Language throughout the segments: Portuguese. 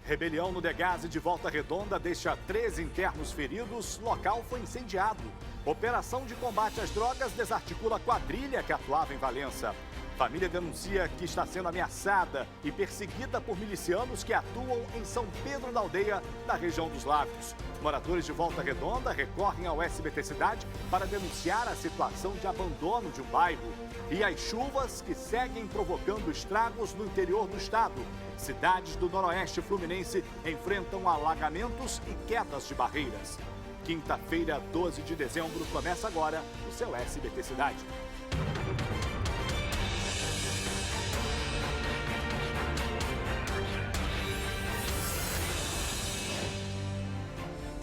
Rebelião no Degase de Volta Redonda deixa 13 internos feridos. Local foi incendiado. Operação de combate às drogas desarticula a quadrilha que atuava em Valença. Família denuncia que está sendo ameaçada e perseguida por milicianos que atuam em São Pedro da Aldeia, na região dos Lagos. Moradores de Volta Redonda recorrem ao SBT Cidade para denunciar a situação de abandono de um bairro e as chuvas que seguem provocando estragos no interior do estado. Cidades do Noroeste Fluminense enfrentam alagamentos e quedas de barreiras. Quinta-feira, 12 de dezembro, começa agora o seu SBT Cidade.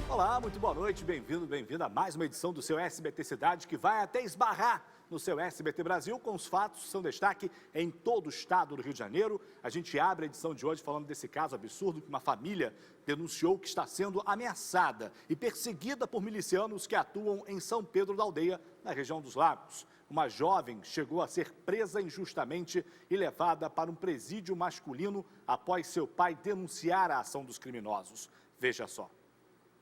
Olá, muito boa noite, bem-vindo, bem-vinda a mais uma edição do seu SBT Cidade, que vai até esbarrar no seu SBT Brasil com os fatos que são destaque em todo o estado do Rio de Janeiro. A gente abre a edição de hoje falando desse caso absurdo que uma família denunciou que está sendo ameaçada e perseguida por milicianos que atuam em São Pedro da Aldeia, na região dos Lagos. Uma jovem chegou a ser presa injustamente e levada para um presídio masculino após seu pai denunciar a ação dos criminosos. Veja só.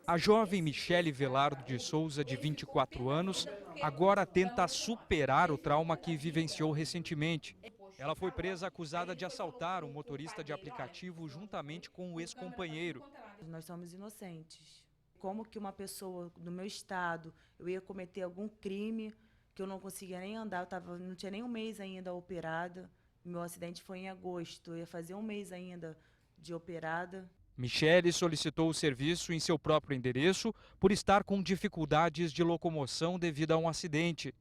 A jovem Michele Velardo de Souza, de 24 anos, agora tenta superar o trauma que vivenciou recentemente. Ela foi presa acusada de assaltar um motorista de aplicativo juntamente com o ex-companheiro. Nós somos inocentes. Como que uma pessoa do meu estado, eu ia cometer algum crime que eu não conseguia nem andar, não tinha nem um mês ainda operada. Meu acidente foi em agosto, eu ia fazer um mês ainda de operada. Michele solicitou o serviço em seu próprio endereço por estar com dificuldades de locomoção devido a um acidente.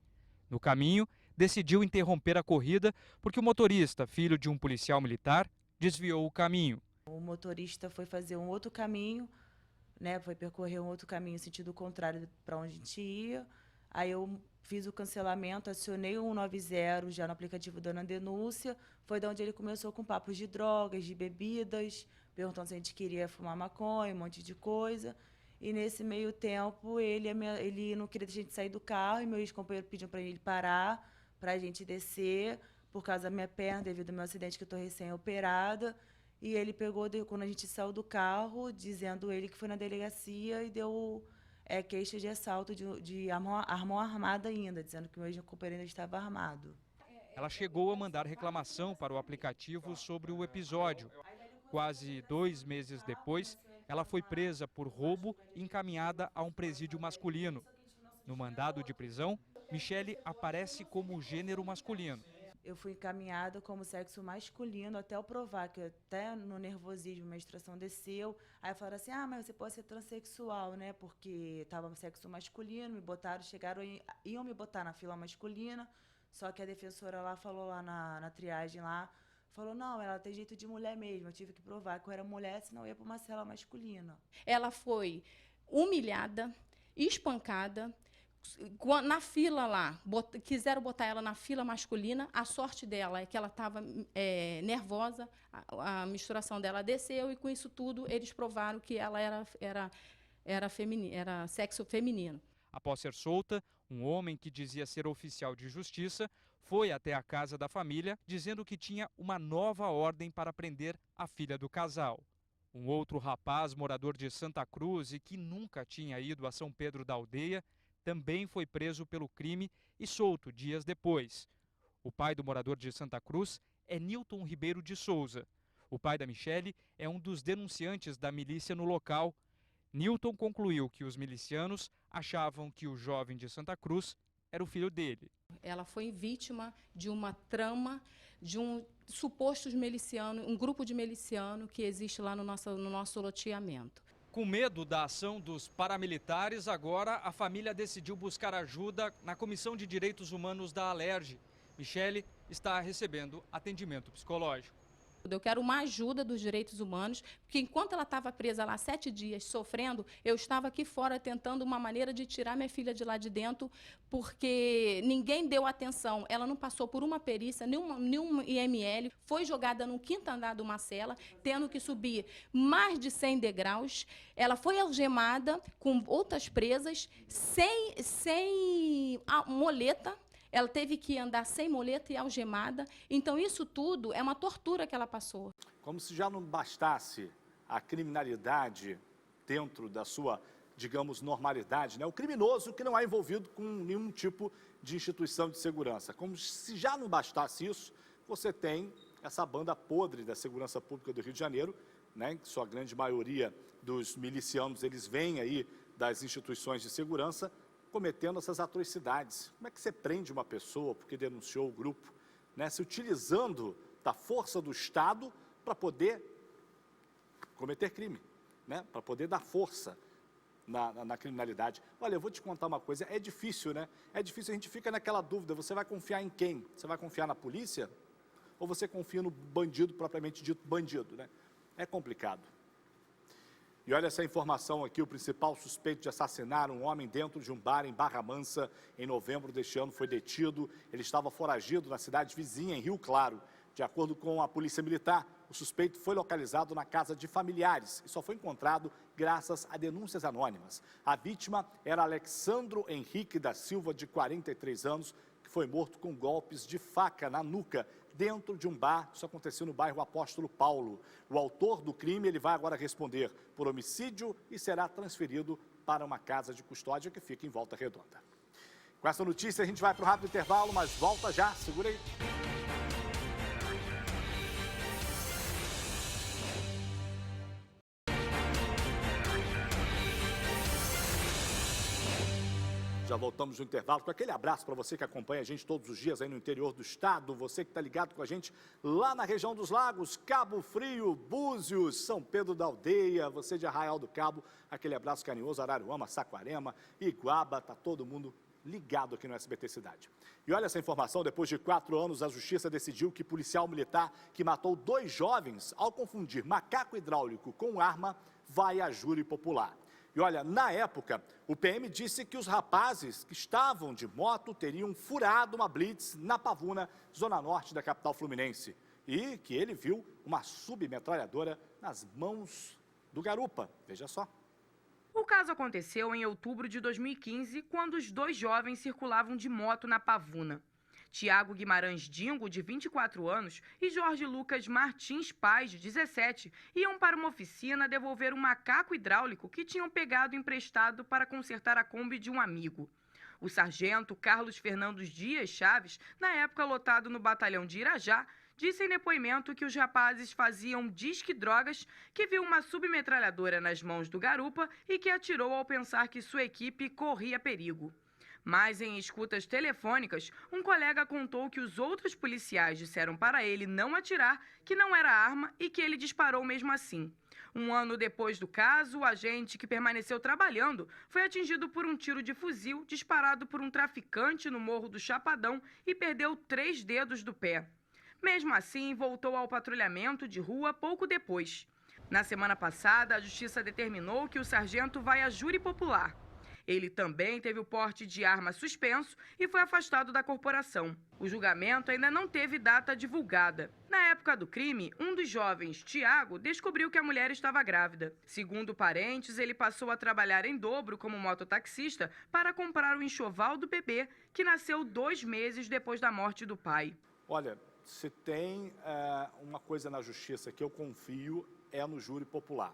No caminho, decidiu interromper a corrida porque o motorista, filho de um policial militar, desviou o caminho. O motorista foi fazer um outro caminho, foi percorrer um outro caminho sentido contrário para onde a gente ia. Aí eu fiz o cancelamento, acionei o 190 já no aplicativo dando a denúncia. Foi de onde ele começou com papos de drogas, de bebidas, perguntando se a gente queria fumar maconha, um monte de coisa. E nesse meio tempo, ele não queria deixar a gente sair do carro, e meu ex-companheiro pediu para ele parar, para a gente descer, por causa da minha perna, devido ao meu acidente que eu estou recém-operada. E ele pegou, quando a gente saiu do carro, dizendo ele que foi na delegacia e deu queixa de assalto de arma armada ainda, dizendo que o meu ex-companheiro estava armado. Ela chegou a mandar reclamação para o aplicativo sobre o episódio. Quase 2 meses depois, ela foi presa por roubo e encaminhada a um presídio masculino. No mandado de prisão, Michele aparece como gênero masculino. Eu fui encaminhada como sexo masculino até eu provar, que até no nervosismo, a menstruação desceu. Aí falaram assim, mas você pode ser transexual, né? Porque estava no sexo masculino, me botaram, iam me botar na fila masculina, só que a defensora lá falou lá na triagem lá, falou, não, ela tem jeito de mulher mesmo, eu tive que provar que eu era mulher, senão eu ia para uma cela masculina. Ela foi humilhada, espancada, na fila lá, quiseram botar ela na fila masculina. A sorte dela é que ela estava nervosa, a misturação dela desceu, e com isso tudo eles provaram que ela era sexo feminino. Após ser solta, um homem que dizia ser oficial de justiça foi até a casa da família dizendo que tinha uma nova ordem para prender a filha do casal. Um outro rapaz, morador de Santa Cruz e que nunca tinha ido a São Pedro da Aldeia, também foi preso pelo crime e solto dias depois. O pai do morador de Santa Cruz é Nilton Ribeiro de Souza. O pai da Michele é um dos denunciantes da milícia no local. Nilton concluiu que os milicianos achavam que o jovem de Santa Cruz era o filho dele. Ela foi vítima de uma trama de um suposto miliciano, um grupo de miliciano que existe lá no nosso loteamento. Com medo da ação dos paramilitares, agora a família decidiu buscar ajuda na Comissão de Direitos Humanos da Alerj. Michele está recebendo atendimento psicológico. Eu quero uma ajuda dos direitos humanos, porque enquanto ela estava presa lá 7 dias sofrendo, eu estava aqui fora tentando uma maneira de tirar minha filha de lá de dentro, porque ninguém deu atenção. Ela não passou por uma perícia, nenhum IML, foi jogada no 5º andar de uma cela, tendo que subir mais de 100 degraus. Ela foi algemada com outras presas, sem moleta. Ela teve que andar sem muleta e algemada. Então, isso tudo é uma tortura que ela passou. Como se já não bastasse a criminalidade dentro da sua, digamos, normalidade, né? O criminoso que não é envolvido com nenhum tipo de instituição de segurança. Como se já não bastasse isso, você tem essa banda podre da segurança pública do Rio de Janeiro, né? Que sua grande maioria dos milicianos, eles vêm aí das instituições de segurança, cometendo essas atrocidades. Como é que você prende uma pessoa porque denunciou o grupo, né? Se utilizando da força do Estado para poder cometer crime, né? Para poder dar força na criminalidade. Olha, eu vou te contar uma coisa, é difícil, né? É difícil, a gente fica naquela dúvida, você vai confiar em quem? Você vai confiar na polícia? Ou você confia no bandido, propriamente dito bandido, né? É complicado. E olha essa informação aqui, o principal suspeito de assassinar um homem dentro de um bar em Barra Mansa, em novembro deste ano, foi detido. Ele estava foragido na cidade vizinha, em Rio Claro. De acordo com a Polícia Militar, o suspeito foi localizado na casa de familiares e só foi encontrado graças a denúncias anônimas. A vítima era Alexandro Henrique da Silva, de 43 anos, que foi morto com golpes de faca na nuca, dentro de um bar. Isso aconteceu no bairro Apóstolo Paulo. O autor do crime, ele vai agora responder por homicídio e será transferido para uma casa de custódia que fica em Volta Redonda. Com essa notícia, a gente vai para o rápido intervalo, mas volta já, segura aí. Já voltamos no intervalo, com aquele abraço para você que acompanha a gente todos os dias aí no interior do estado, você que está ligado com a gente lá na região dos lagos, Cabo Frio, Búzios, São Pedro da Aldeia, você de Arraial do Cabo, aquele abraço carinhoso, Araruama, Saquarema, Iguaba, está todo mundo ligado aqui no SBT Cidade. E olha essa informação, depois de 4 anos, a Justiça decidiu que policial militar que matou 2 jovens ao confundir macaco hidráulico com arma vai a júri popular. E olha, na época, o PM disse que os rapazes que estavam de moto teriam furado uma blitz na Pavuna, zona norte da capital fluminense, e que ele viu uma submetralhadora nas mãos do garupa. Veja só. O caso aconteceu em outubro de 2015, quando os 2 jovens circulavam de moto na Pavuna. Tiago Guimarães Dingo, de 24 anos, e Jorge Lucas Martins Paz, de 17, iam para uma oficina devolver um macaco hidráulico que tinham pegado emprestado para consertar a Kombi de um amigo. O sargento Carlos Fernandes Dias Chaves, na época lotado no batalhão de Irajá, disse em depoimento que os rapazes faziam disque drogas, que viu uma submetralhadora nas mãos do garupa e que atirou ao pensar que sua equipe corria perigo. Mas em escutas telefônicas, um colega contou que os outros policiais disseram para ele não atirar, que não era arma e que ele disparou mesmo assim. Um ano depois do caso, o agente, que permaneceu trabalhando, foi atingido por um tiro de fuzil disparado por um traficante no Morro do Chapadão e perdeu 3 dedos do pé. Mesmo assim, voltou ao patrulhamento de rua pouco depois. Na semana passada, a Justiça determinou que o sargento vai a júri popular. Ele também teve o porte de arma suspenso e foi afastado da corporação. O julgamento ainda não teve data divulgada. Na época do crime, um dos jovens, Tiago, descobriu que a mulher estava grávida. Segundo parentes, ele passou a trabalhar em dobro como mototaxista para comprar o enxoval do bebê, que nasceu 2 meses depois da morte do pai. Olha, se tem uma coisa na justiça que eu confio, é no júri popular.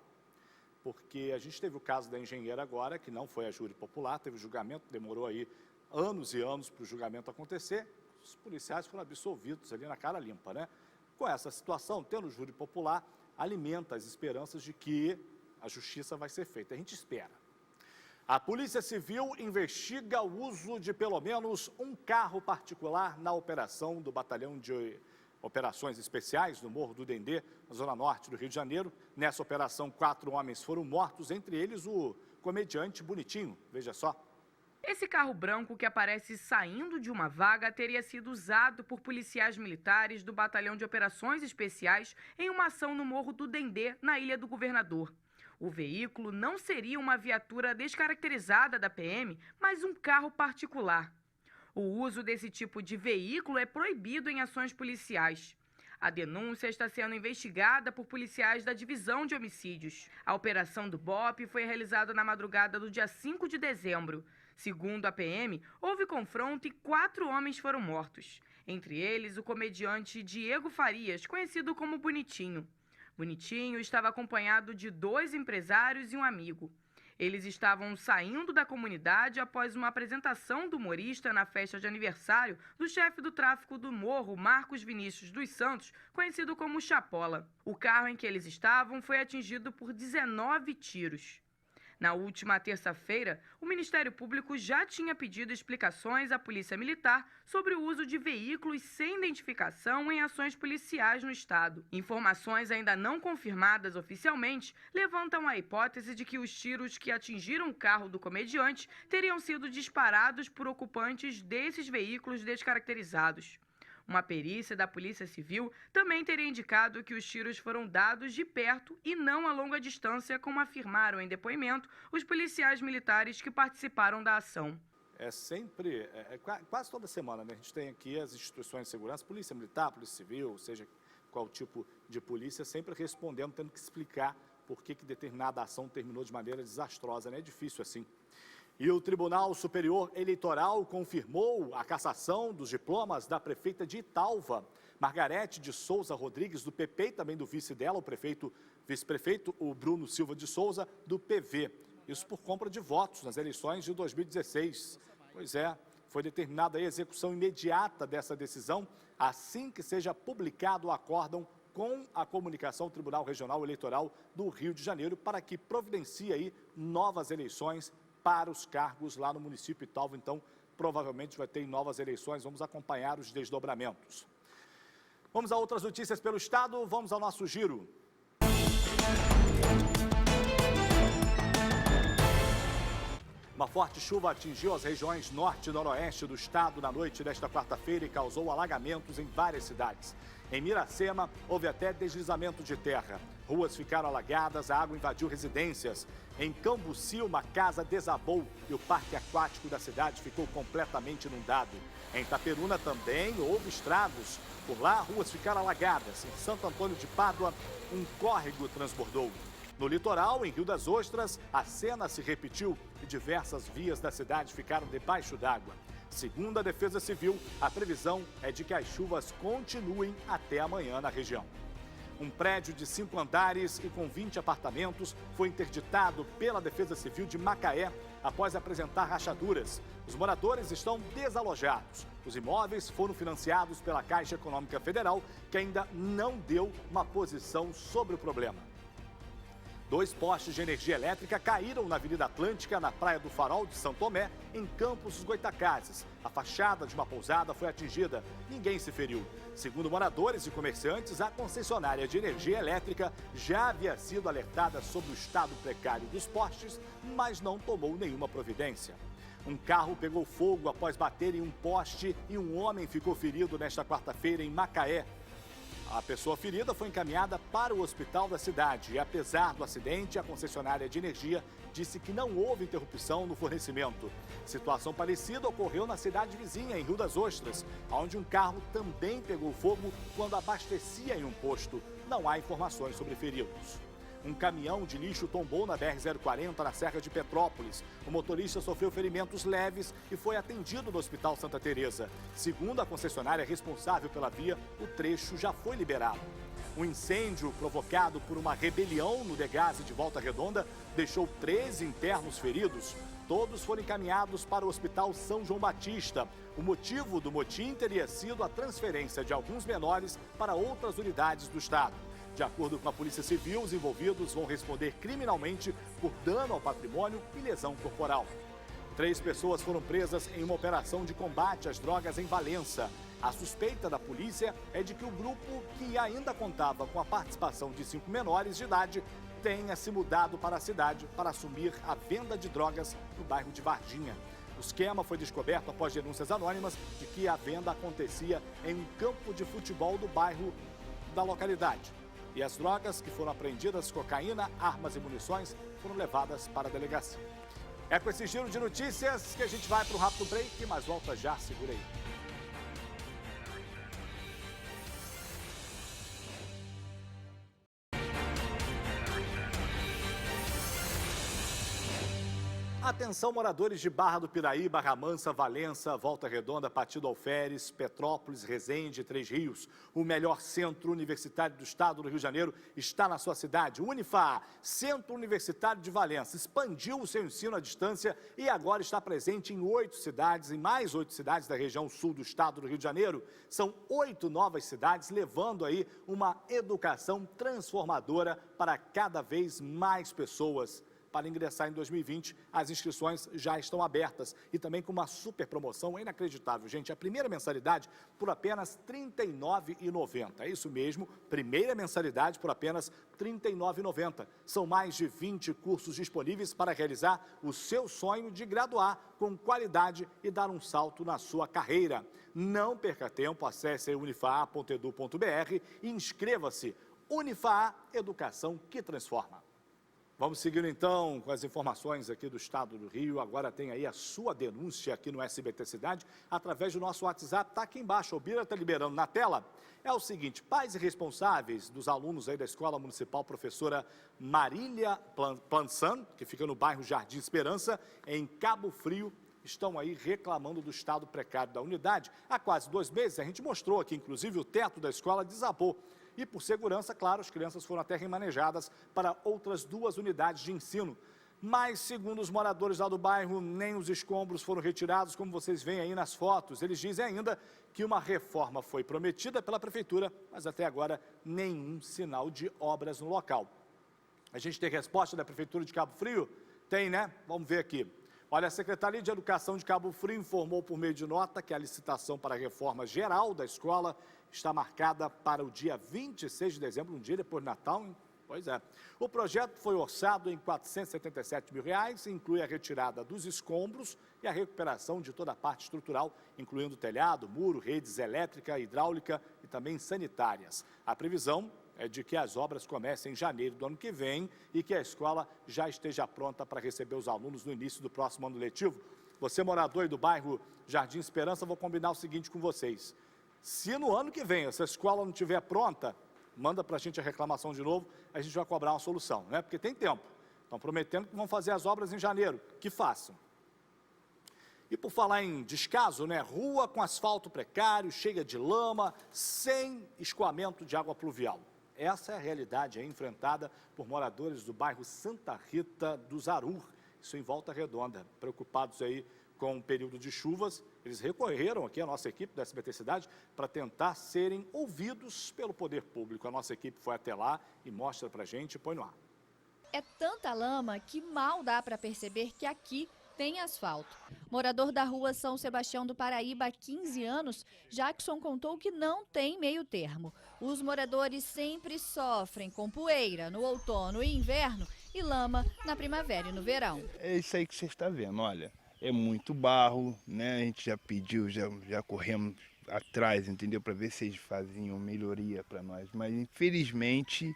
Porque a gente teve o caso da engenheira agora, que não foi a júri popular, teve o julgamento, demorou aí anos e anos para o julgamento acontecer, os policiais foram absolvidos ali na cara limpa, né? Com essa situação, tendo o júri popular, alimenta as esperanças de que a justiça vai ser feita. A gente espera. A Polícia Civil investiga o uso de pelo menos um carro particular na operação do Batalhão de Operações Especiais no Morro do Dendê, na zona norte do Rio de Janeiro. Nessa operação, 4 homens foram mortos, entre eles o comediante Bonitinho. Veja só. Esse carro branco que aparece saindo de uma vaga teria sido usado por policiais militares do Batalhão de Operações Especiais em uma ação no Morro do Dendê, na Ilha do Governador. O veículo não seria uma viatura descaracterizada da PM, mas um carro particular. O uso desse tipo de veículo é proibido em ações policiais. A denúncia está sendo investigada por policiais da Divisão de Homicídios. A operação do BOPE foi realizada na madrugada do dia 5 de dezembro. Segundo a PM, houve confronto e 4 homens foram mortos. Entre eles, o comediante Diego Farias, conhecido como Bonitinho. Bonitinho estava acompanhado de 2 empresários e um amigo. Eles estavam saindo da comunidade após uma apresentação do humorista na festa de aniversário do chefe do tráfico do Morro, Marcos Vinícius dos Santos, conhecido como Chapola. O carro em que eles estavam foi atingido por 19 tiros. Na última terça-feira, o Ministério Público já tinha pedido explicações à Polícia Militar sobre o uso de veículos sem identificação em ações policiais no estado. Informações ainda não confirmadas oficialmente levantam a hipótese de que os tiros que atingiram o carro do comediante teriam sido disparados por ocupantes desses veículos descaracterizados. Uma perícia da Polícia Civil também teria indicado que os tiros foram dados de perto e não a longa distância, como afirmaram em depoimento os policiais militares que participaram da ação. Quase toda semana, né? A gente tem aqui as instituições de segurança, Polícia Militar, Polícia Civil, seja qual tipo de polícia, sempre respondendo, tendo que explicar por que determinada ação terminou de maneira desastrosa, né? É difícil assim. E o Tribunal Superior Eleitoral confirmou a cassação dos diplomas da prefeita de Italva, Margarete de Souza Rodrigues, do PP, e também do vice dela, o vice-prefeito, o Bruno Silva de Souza, do PV. Isso por compra de votos nas eleições de 2016. Pois é, foi determinada a execução imediata dessa decisão, assim que seja publicado o acórdão com a comunicação do Tribunal Regional Eleitoral do Rio de Janeiro, para que providencie aí novas eleições para os cargos lá no município de Italva. Então, provavelmente vai ter novas eleições, vamos acompanhar os desdobramentos. Vamos a outras notícias pelo estado, vamos ao nosso giro. Uma forte chuva atingiu as regiões norte e noroeste do estado na noite desta quarta-feira e causou alagamentos em várias cidades. Em Miracema, houve até deslizamento de terra. Ruas ficaram alagadas, a água invadiu residências. Em Cambuci, uma casa desabou e o parque aquático da cidade ficou completamente inundado. Em Itaperuna também houve estragos. Por lá, ruas ficaram alagadas. Em Santo Antônio de Pádua, um córrego transbordou. No litoral, em Rio das Ostras, a cena se repetiu e diversas vias da cidade ficaram debaixo d'água. Segundo a Defesa Civil, a previsão é de que as chuvas continuem até amanhã na região. Um prédio de 5 andares e com 20 apartamentos foi interditado pela Defesa Civil de Macaé após apresentar rachaduras. Os moradores estão desalojados. Os imóveis foram financiados pela Caixa Econômica Federal, que ainda não deu uma posição sobre o problema. 2 postes de energia elétrica caíram na Avenida Atlântica, na Praia do Farol de São Tomé, em Campos dos Goitacazes. A fachada de uma pousada foi atingida. Ninguém se feriu. Segundo moradores e comerciantes, a concessionária de energia elétrica já havia sido alertada sobre o estado precário dos postes, mas não tomou nenhuma providência. Um carro pegou fogo após bater em um poste e um homem ficou ferido nesta quarta-feira em Macaé. A pessoa ferida foi encaminhada para o hospital da cidade e, apesar do acidente, a concessionária de energia disse que não houve interrupção no fornecimento. Situação parecida ocorreu na cidade vizinha, em Rio das Ostras, onde um carro também pegou fogo quando abastecia em um posto. Não há informações sobre feridos. Um caminhão de lixo tombou na BR-040, na Serra de Petrópolis. O motorista sofreu ferimentos leves e foi atendido no Hospital Santa Teresa. Segundo a concessionária responsável pela via, o trecho já foi liberado. Um incêndio provocado por uma rebelião no Degase de Volta Redonda deixou 13 internos feridos. Todos foram encaminhados para o Hospital São João Batista. O motivo do motim teria sido a transferência de alguns menores para outras unidades do estado. De acordo com a Polícia Civil, os envolvidos vão responder criminalmente por dano ao patrimônio e lesão corporal. 3 pessoas foram presas em uma operação de combate às drogas em Valença. A suspeita da polícia é de que o grupo, que ainda contava com a participação de 5 menores de idade, tenha se mudado para a cidade para assumir a venda de drogas no bairro de Varginha. O esquema foi descoberto após denúncias anônimas de que a venda acontecia em um campo de futebol do bairro da localidade. E as drogas que foram apreendidas, cocaína, armas e munições, foram levadas para a delegacia. É com esse giro de notícias que a gente vai para um rápido break, mas volta já, segura aí. Atenção, moradores de Barra do Piraí, Barra Mansa, Valença, Volta Redonda, Partido Alferes, Petrópolis, Resende, Três Rios. O melhor centro universitário do estado do Rio de Janeiro está na sua cidade. Unifá, Centro Universitário de Valença, expandiu o seu ensino à distância e agora está presente em 8 cidades, em mais 8 cidades da região sul do estado do Rio de Janeiro. São 8 novas cidades, levando aí uma educação transformadora para cada vez mais pessoas. Para ingressar em 2020, as inscrições já estão abertas e também com uma super promoção inacreditável. Gente, a primeira mensalidade por apenas R$ 39,90. É isso mesmo, primeira mensalidade por apenas R$ 39,90. São mais de 20 cursos disponíveis para realizar o seu sonho de graduar com qualidade e dar um salto na sua carreira. Não perca tempo, acesse unifaa.edu.br e inscreva-se. Unifaa, educação que transforma. Vamos seguindo então com as informações aqui do estado do Rio. Agora tem aí a sua denúncia aqui no SBT Cidade, através do nosso WhatsApp, está aqui embaixo, o Bira está liberando na tela. É o seguinte, pais e responsáveis dos alunos aí da Escola Municipal Professora Marília Plansan, que fica no bairro Jardim Esperança, em Cabo Frio, estão aí reclamando do estado precário da unidade. Há quase 2 meses, a gente mostrou aqui, inclusive, o teto da escola desabou. E, por segurança, claro, as crianças foram até remanejadas para outras 2 unidades de ensino. Mas, segundo os moradores lá do bairro, nem os escombros foram retirados, como vocês veem aí nas fotos. Eles dizem ainda que uma reforma foi prometida pela prefeitura, mas até agora nenhum sinal de obras no local. A gente tem resposta da Prefeitura de Cabo Frio? Tem, né? Vamos ver aqui. Olha, a Secretaria de Educação de Cabo Frio informou por meio de nota que a licitação para a reforma geral da escola está marcada para o dia 26 de dezembro, um dia depois do Natal, hein? Pois é. O projeto foi orçado em R$ 477 mil, inclui a retirada dos escombros e a recuperação de toda a parte estrutural, incluindo telhado, muro, redes elétrica, hidráulica e também sanitárias. A previsão é de que as obras comecem em janeiro do ano que vem e que a escola já esteja pronta para receber os alunos no início do próximo ano letivo. Você, morador aí do bairro Jardim Esperança, vou combinar o seguinte com vocês. Se no ano que vem essa escola não estiver pronta, manda para a gente a reclamação de novo, a gente vai cobrar uma solução, né? Porque tem tempo. Estão prometendo que vão fazer as obras em janeiro, que façam. E por falar em descaso, né? Rua com asfalto precário, cheia de lama, sem escoamento de água pluvial. Essa é a realidade enfrentada por moradores do bairro Santa Rita do Zarur, isso em Volta Redonda, preocupados aí com o período de chuvas. Eles recorreram aqui à nossa equipe da SBT Cidade para tentar serem ouvidos pelo poder público. A nossa equipe foi até lá e mostra para a gente e põe no ar. É tanta lama que mal dá para perceber que aqui tem asfalto. Morador da rua São Sebastião do Paraíba há 15 anos, Jackson contou que não tem meio termo. Os moradores sempre sofrem com poeira no outono e inverno e lama na primavera e no verão. É isso aí que você está vendo, olha. É muito barro, né? A gente já pediu, já corremos atrás, entendeu? Para ver se eles faziam melhoria para nós. Mas, infelizmente,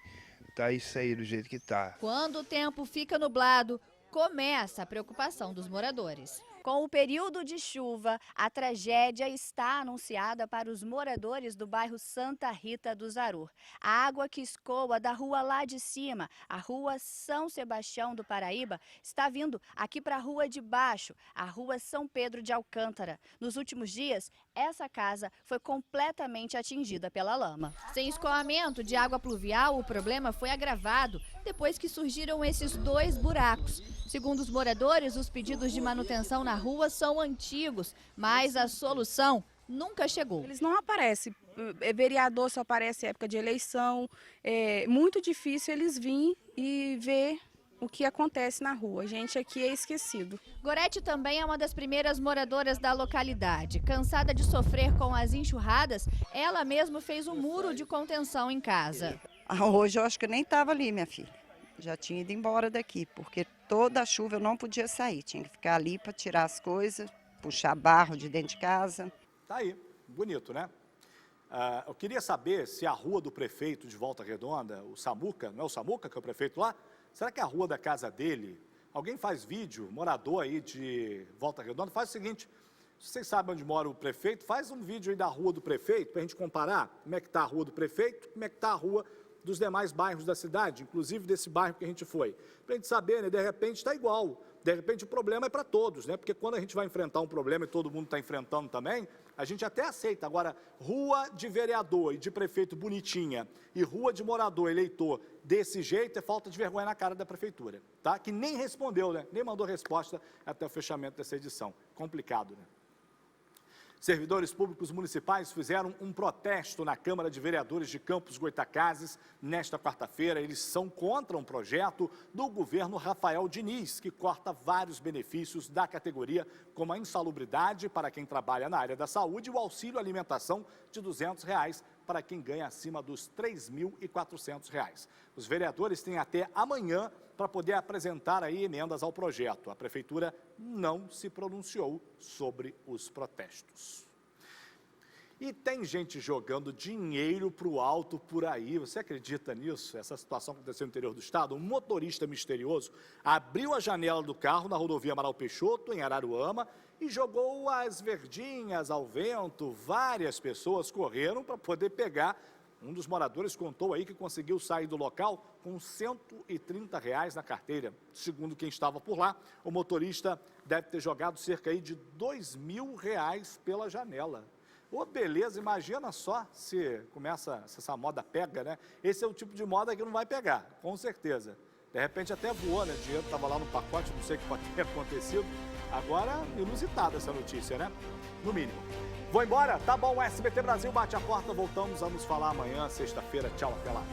tá isso aí do jeito que tá. Quando o tempo fica nublado, começa a preocupação dos moradores. Com o período de chuva, a tragédia está anunciada para os moradores do bairro Santa Rita do Zarur. A água que escoa da rua lá de cima, a rua São Sebastião do Paraíba, está vindo aqui para a rua de baixo, a rua São Pedro de Alcântara. Nos últimos dias, essa casa foi completamente atingida pela lama. Sem escoamento de água pluvial, o problema foi agravado depois que surgiram esses 2 buracos. Segundo os moradores, os pedidos de manutenção na rua são antigos, mas a solução nunca chegou. Eles não aparecem, vereador só aparece em época de eleição, é muito difícil eles virem e ver o que acontece na rua. A gente aqui é esquecido. Gorete também é uma das primeiras moradoras da localidade. Cansada de sofrer com as enxurradas, ela mesma fez um muro de contenção em casa. Hoje eu acho que eu nem estava ali, minha filha. Já tinha ido embora daqui, porque toda a chuva eu não podia sair. Tinha que ficar ali para tirar as coisas, puxar barro de dentro de casa. Tá aí, bonito, né? Eu queria saber se a rua do prefeito de Volta Redonda, o Samuca, não é o Samuca que é o prefeito lá? Será que a rua da casa dele, alguém faz vídeo, morador aí de Volta Redonda, faz o seguinte, se vocês sabem onde mora o prefeito, faz um vídeo aí da rua do prefeito, para a gente comparar como é que está a rua do prefeito, como é que está a rua dos demais bairros da cidade, inclusive desse bairro que a gente foi. Para a gente saber, né, de repente está igual. De repente o problema é para todos, né? Porque quando a gente vai enfrentar um problema e todo mundo está enfrentando também, a gente até aceita. Agora, rua de vereador e de prefeito bonitinha e rua de morador, eleitor, desse jeito é falta de vergonha na cara da prefeitura, tá? Que nem respondeu, né? Nem mandou resposta até o fechamento dessa edição. Complicado, né? Servidores públicos municipais fizeram um protesto na Câmara de Vereadores de Campos Goytacazes nesta quarta-feira. Eles são contra um projeto do governo Rafael Diniz, que corta vários benefícios da categoria, como a insalubridade para quem trabalha na área da saúde e o auxílio alimentação de R$ 200 para quem ganha acima dos R$ 3.400. Os vereadores têm até amanhã para poder apresentar aí emendas ao projeto. A prefeitura não se pronunciou sobre os protestos. E tem gente jogando dinheiro para o alto por aí. Você acredita nisso? Essa situação aconteceu no interior do estado. Um motorista misterioso abriu a janela do carro na rodovia Amaral Peixoto, em Araruama, e jogou as verdinhas ao vento. Várias pessoas correram para poder pegar. Um dos moradores contou aí que conseguiu sair do local com R$ 130 na carteira. Segundo quem estava por lá, o motorista deve ter jogado cerca aí de R$ 2.000 pela janela. Ô, beleza, imagina só se essa moda pega, né? Esse é o tipo de moda que não vai pegar, com certeza. De repente até voou, né? O dinheiro estava lá no pacote, não sei o que pode ter acontecido. Agora, inusitada essa notícia, né? No mínimo. Vou embora? Tá bom, o SBT Brasil bate a porta, voltamos a nos falar amanhã, sexta-feira. Tchau, até lá.